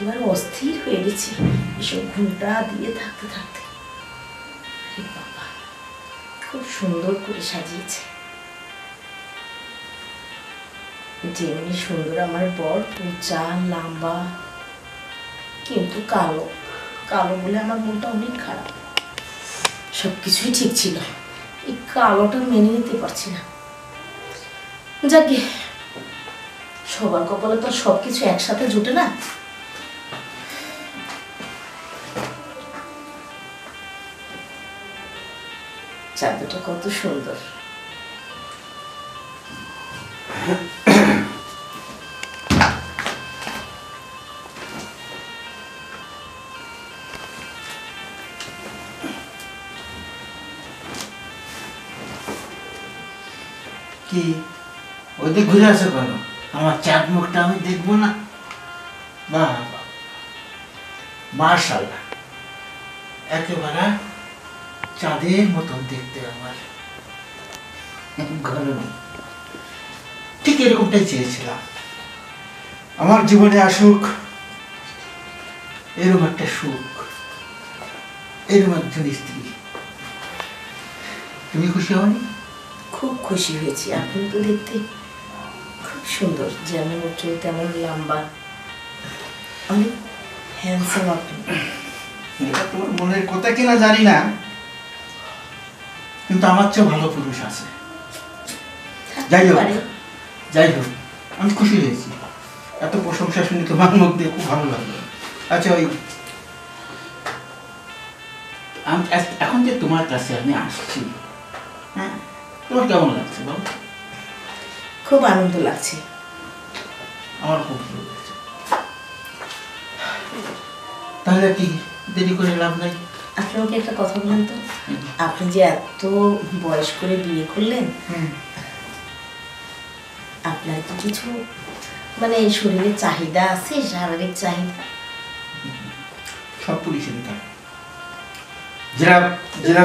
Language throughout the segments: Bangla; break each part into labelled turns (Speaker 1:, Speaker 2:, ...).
Speaker 1: একেবারে অস্থির হয়ে গেছি এসব ঘুমটা দিয়ে থাকতে থাকতে। বাবা খুব সুন্দর করে সাজিয়েছে, যেমনি সুন্দর আমার বর, উঁচা লম্বা, কিন্তু কালো। কালো বলে আমার মনটা অনেক খারাপ। সবকিছুই ঠিক ছিল, এই কালোটা মেনে নিতে পারছি না। যাকে সবার কপালে তো সবকিছু একসাথে জুটে না। চাদরটা কত সুন্দর।
Speaker 2: কি ওইদিকে ঘুরে আসো কেন? আমার চাঁদ মুখটা আমি দেখবো না? বাহ মাশাআল্লাহ, একেবারে চাঁদের মতন দেখতে আমার ঘরে। ঠিক এরকমটাই চেয়েছিলাম আমার জীবনে আসুক, এরকম একটা সুখ, এরকম একজন স্ত্রী। তুমি খুশি হওনি?
Speaker 1: খুব খুশি হয়েছি। আপনি তো দেখতে খুব সুন্দর, যেমন উঁচু তেমন লম্বা, অনেক হ্যান্ডসাম আপনি।
Speaker 2: এটা তোমার মনের কথা কিনা জানি না, কিন্তু আমার চেয়ে ভালো পুরুষ আছে। যাই হোক যাই হোক, আমি খুশি হয়েছি। এত প্রশংসা শুনে তোমার মুখ দিয়ে খুব ভালো লাগলো। আচ্ছা ওই এখন যে তোমার কাছে আমি আসছি, হ্যাঁ, তোমার কেমন লাগছে বলো?
Speaker 1: খুব আনন্দ লাগছে।
Speaker 2: আমার খুব ভালো লাগছে। তাহলে কি দেরি করে লাভ নাই?
Speaker 1: আপনি ওকে একটা কথা বলেন তো, আপনি যে এত বয়স করে বিয়ে করলেন, আপনার কি কিছু মানে শরীরের চাহিদা আছে, শারীরিক চাহিদা?
Speaker 2: সব পুলিশেরই থাকে।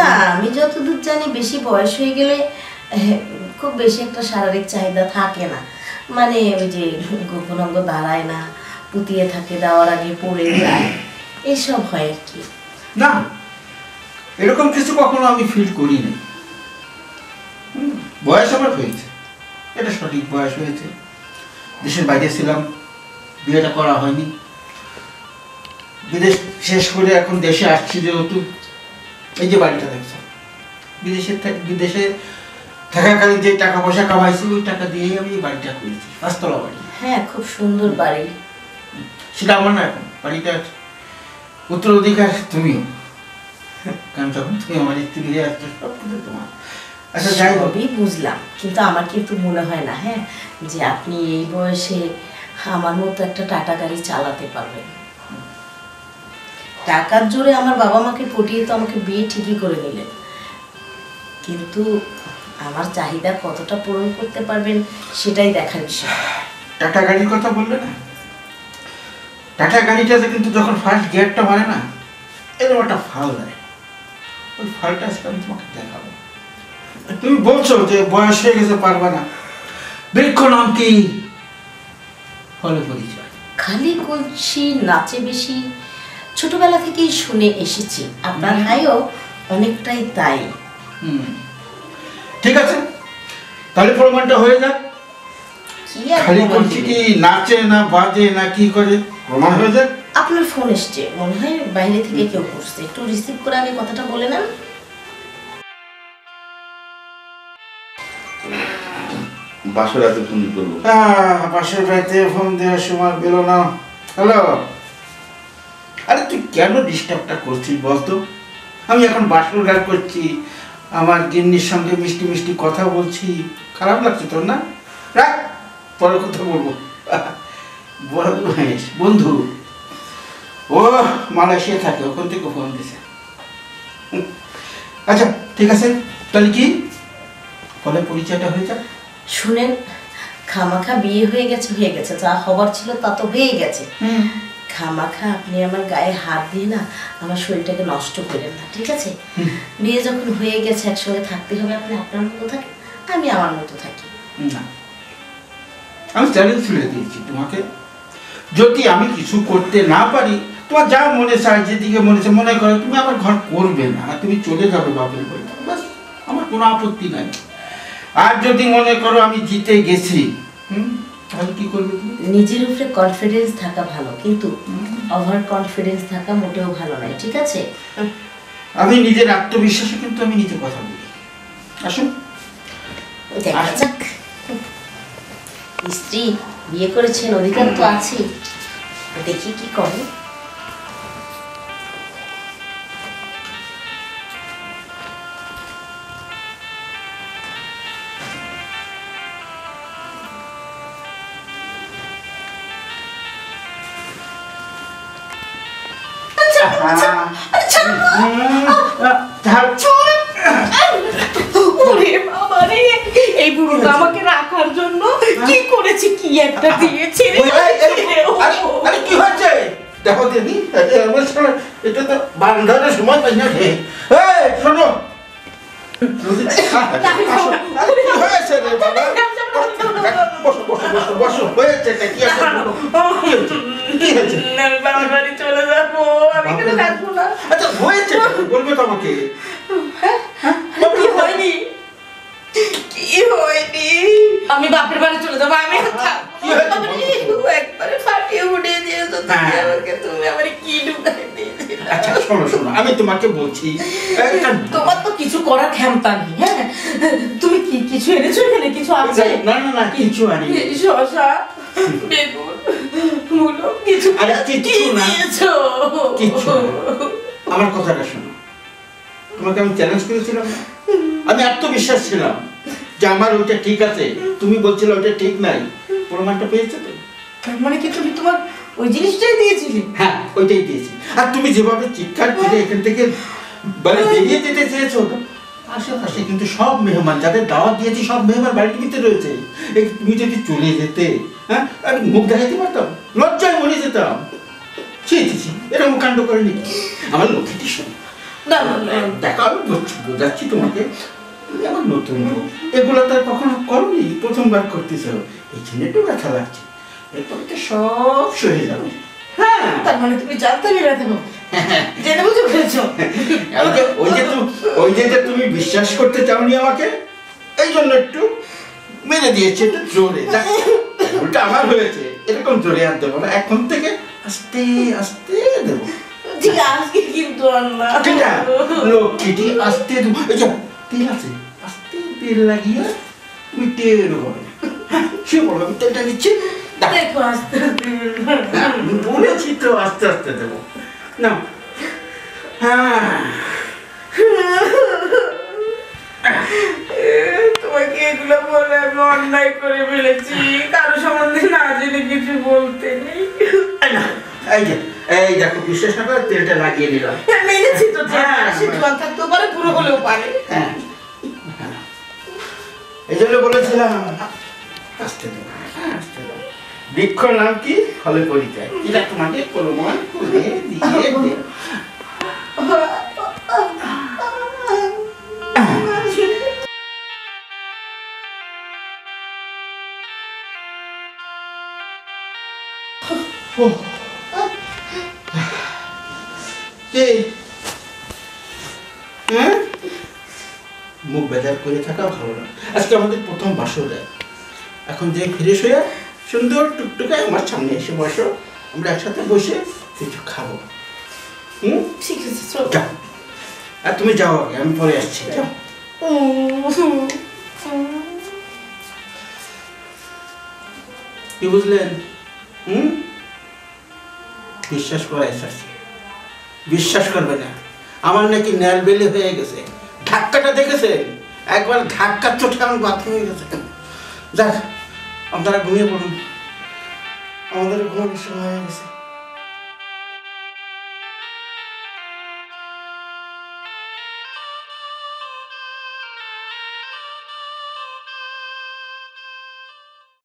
Speaker 1: না, আমি যতদূর জানি বেশি বয়স হয়ে গেলে খুব বেশি একটা শারীরিক চাহিদা থাকে না। মানে ওই যে গোপন অঙ্গ দাঁড়ায় না, পুতিয়ে থাকে, দেওয়ার আগে পড়ে যায়, এসব হয় আর কি।
Speaker 2: না, এরকম কিছু কখনো আমি ফিল করিনি। বয়স আমার হয়েছে, এটা সঠিক বয়স হয়েছে। দেশের বাইরে ছিলাম, বিয়েটা করা হয়নি। বিদেশ শেষ করে এখন দেশে আসছি, যেহেতু এই যে বাড়িটা দেখছো, বিদেশে থাকাকালীন যে টাকা পয়সা কামাইছি ওই টাকা দিয়েই আমি এই বাড়িটা করেছি, 5 তলা বাড়ি।
Speaker 1: হ্যাঁ, খুব সুন্দর বাড়ি।
Speaker 2: সেটা আমার না, এখন বাড়িটার উত্তরাধিকার তুমিও, কারণ যখন তুমি আমার স্ত্রী হয়ে আসছো সব কিছু তোমার। আচ্ছা যাই হোক,
Speaker 1: বুঝলাম, কিন্তু আমার কিন্তু মনে হয় না হ্যাঁ যে আপনি এই বয়সে আমার মতো একটা টাটা গাড়ি চালাতে পারবেন। টাকার জোরে আমার বাবা মাকে পটিয়ে তো আমাকে বিয়ে ঠিকই করে নিলেন, কিন্তু আমার চাহিদা কতটা পূরণ করতে পারবেন সেটাই দেখার বিষয়।
Speaker 2: টাটা গাড়ির কথা বললে না, টাটা গাড়িটাতে কিন্তু যখন ফার্স্ট গিয়ারটা মারে না, এরকম একটা ফাল দেয়। ওই ফালটা আজকে আমি তোমাকে দেখাবো। তুমি বলছো যে বয়স হয়ে গেছে, পারবে না। বৃক্ষ নাম কি? ফলে পরিচয়।
Speaker 1: খালি কলসি নাচে বেশি, ছোটবেলা থেকেই শুনে এসেছি। আপনার ভাইও অনেকটাই তাই।
Speaker 2: ঠিক আছে, তাহলে প্রমাণটা হয়ে যাক। খালি কলসি কি নাচে না বাজে না কি করে, প্রমাণ হয়ে যাক।
Speaker 1: আপনার ফোন এসছে, মনে হয় বাইরে থেকে কেউ করছে, একটু রিসিভ করে আগে কথাটা বলে নেন।
Speaker 3: বাসর রাতে ফোন করবো।
Speaker 2: বাসর রাতে ফোন দেওয়ার সময় পেল না। হ্যালো, আরে তুই কেন ডিস্টার্বটা করছিস বলতো? আমি এখন বাসর গান করছি, আমার গিন্নির সঙ্গে মিষ্টি মিষ্টি কথা বলছি, খারাপ লাগছে তোর না? রাখ, পরে কথা বলবো। বড় মহেশ বন্ধু, ও মালয়েশিয়া থাকে, ওখান থেকে ফোন দিছে। আচ্ছা ঠিক আছে, তাহলে কি ফলে পরিচয়টা হয়ে যাক।
Speaker 1: শুনেন, খামাখা বিয়ে হয়ে গেছে, যা হবার ছিল তা তো হয়ে গেছে। খামাখা আপনি আমার গায়ে হাত দিয়ে না আমার শরীরটাকে নষ্ট করেন না, ঠিক আছে? বিয়ে যখন হয়ে গেছে একসঙ্গে থাকতে হবে। আপনি আপনার মতো থাকেন, আমি আমার মতো থাকি।
Speaker 2: না, আমি চ্যালেঞ্জ ছুড়ে দিয়েছি তোমাকে, যদি আমি কিছু করতে না পারি, তোমার যা মনে চায়, যেদিকে মনে চায় মনে করো তুমি আমার ঘর করবে না, তুমি চলে যাবে বাপের বাড়ি, বাস আমার কোনো আপত্তি নাই। আর যদি মনে করো আমি জিতে গেছি, তাহলে কি করবে তুমি?
Speaker 1: নিজের উপরে কনফিডেন্স থাকা ভালো, কিন্তু ওভার কনফিডেন্স থাকা মোটেও ভালো নয়, ঠিক আছে?
Speaker 2: আমি নিজের আত্মবিশ্বাসে কিন্তু আমি নিজে কথা বলি। আসুন
Speaker 1: দেখা যাক। স্ত্রী বিয়ে করেছেন, অধিকার তো আছে, দেখি কি করে।
Speaker 4: ওরে বাবা রে, এই বুড়োটা আমাকে রাখার জন্য কি করেছে, কি একটা দিয়েছে রে।
Speaker 2: আরে কি হচ্ছে দেখো দিদি, এটা তো বান্ধারের সময় পাই না রে। এই শোনো, কি হয়েছে রে বাবা? বসো বসো বসো বসো, হয়েছে কি আছে? কি হয়েছে?
Speaker 4: বাবার বাড়ি চলে যাবো, আমি এখানে থাকবো না।
Speaker 2: আচ্ছা হয়েছে বলবে তো আমাকে।
Speaker 4: কি হয়নি, কি হয়নি, আমি বাপের বাড়ি চলে যাবো, আমি
Speaker 2: কি হয়েছে?
Speaker 4: একবারে ফাটিয়ে উঠিয়ে দিয়েছো তুমি আমাকে, তুমি আমার কি ঢুকাই দিয়েছিলে।
Speaker 2: আচ্ছা শোনো শোনো, আমি তোমাকে বলছি,
Speaker 4: তোমার তো কিছু করার ক্ষমতা নেই। হ্যাঁ, তুমি কি কিছু এনেছো এখানে? কিছু আছে?
Speaker 2: না না না কিছু আনি
Speaker 4: শশা, বেগুন, মূলো, কিছু
Speaker 2: আরে কিচ্ছু না।
Speaker 4: দিয়েছো?
Speaker 2: কিচ্ছু না। আমার কথাটা শোনো, তোমাকে আমি চ্যালেঞ্জ করেছিলাম না? আমি আত্মবিশ্বাস ছিলাম যে আমার ওইটা ঠিক আছে, তুমি বলছিলে ওইটা ঠিক নাই, প্রমাণটা পেয়েছো তো?
Speaker 4: তার মানে কি তুমি তোমার ওই জিনিসটাই দিয়েছিলে?
Speaker 2: হ্যাঁ ওইটাই দিয়েছি। আর তুমি যেভাবে চিৎকার করে এখান থেকে মানে বেরিয়ে যেতে চেয়েছো, আশেপাশে কিন্তু সব মেহমান, যাদের দাওয়াত দিয়েছি সব মেহমান বাড়ির ভিতরে রয়েছে। তুমি যদি চলে যেতে, হ্যাঁ আমি মুখ দেখাইতে পারতাম, লজ্জায় মরে যেতাম। ছি এরকম কাণ্ড করেনি আমার লক্ষ্মীটি। শোনো
Speaker 4: না না না,
Speaker 2: দেখো আমি বোঝাচ্ছি তোমাকে, তুমি আমার নতুন বউ, এগুলো তো আর কখনো করনি, প্রথমবার করতেছ, এই জন্য একটু ব্যথা লাগছে, এরপরে তো সব সহে যাবে। হ্যাঁ
Speaker 4: তার মানে তুমি জানতে আমি ব্যথা পাবো, জেনে বুঝে করেছো?
Speaker 2: ওই যে তুমি বিশ্বাস করতে চাওনি আমাকে, এই জন্য একটু মেরে দিয়েছে, একটু জোরে। ওটা আমার হয়েছে, এরকম জোরে আর দেবো না, এখন থেকে আস্তে আস্তে দেবো।
Speaker 4: ঠিক আজকে কিন্তু আল্লাহ
Speaker 2: ঠিক আছে লক্ষ্মীটি আস্তে দেবো। এই যে তেল আছে, আস্তে তেল লাগিয়ে তুমি তেল হবে, সে বলো আমি তেলটা দিচ্ছি,
Speaker 4: দেখো আস্তে
Speaker 2: আমি বলেছি তো আস্তে আস্তে দেবো না। হ্যাঁ
Speaker 4: তোমাকে এগুলো বলে আমি অন্যায় করে ফেলেছি, কারো সম্বন্ধে না জেনে কিছু বলতে নেই।
Speaker 2: এই দেখো বিশ্বাস না করে তেলটা লাগিয়ে নিলাম।
Speaker 4: মেনেছি তো, সে জল থাকতেও পারে, পুরো হলেও পারে।
Speaker 2: হ্যাঁ এই জন্য বলেছিলাম আস্তে দেবো, আস্তে দেবো। বৃক্ষ নাম কি? ফলে পরিচয়, এটা তোমাকে প্রমাণ করে দিয়ে দে। মুখ বেজার করে থাকা ভালো না। আজকে আমাদের প্রথম বাসর রাত, এখন যে ফ্রেশ হয়ে সুন্দর টুকটুকায় আমার সামনে এসে বসো, আমরা একসাথে বসে কিছু খাবো।
Speaker 4: ঠিক আছে চলো।
Speaker 2: যাও, আর তুমি যাও আগে, আমি পরে আসছি। যাও। কি বুঝলেন? বিশ্বাস করাই শাসি, বিশ্বাস করবে না। আমার নাকি ন্যালবেলি হয়ে গেছে, ধাক্কাটা দেখেছেন? একবার ধাক্কার চোটে আমার বাথরুম হয়ে গেছে। যাক আপনারা ঘুমিয়ে পড়ুন, আমাদের ঘুমানোর সময় হয়ে গেছে।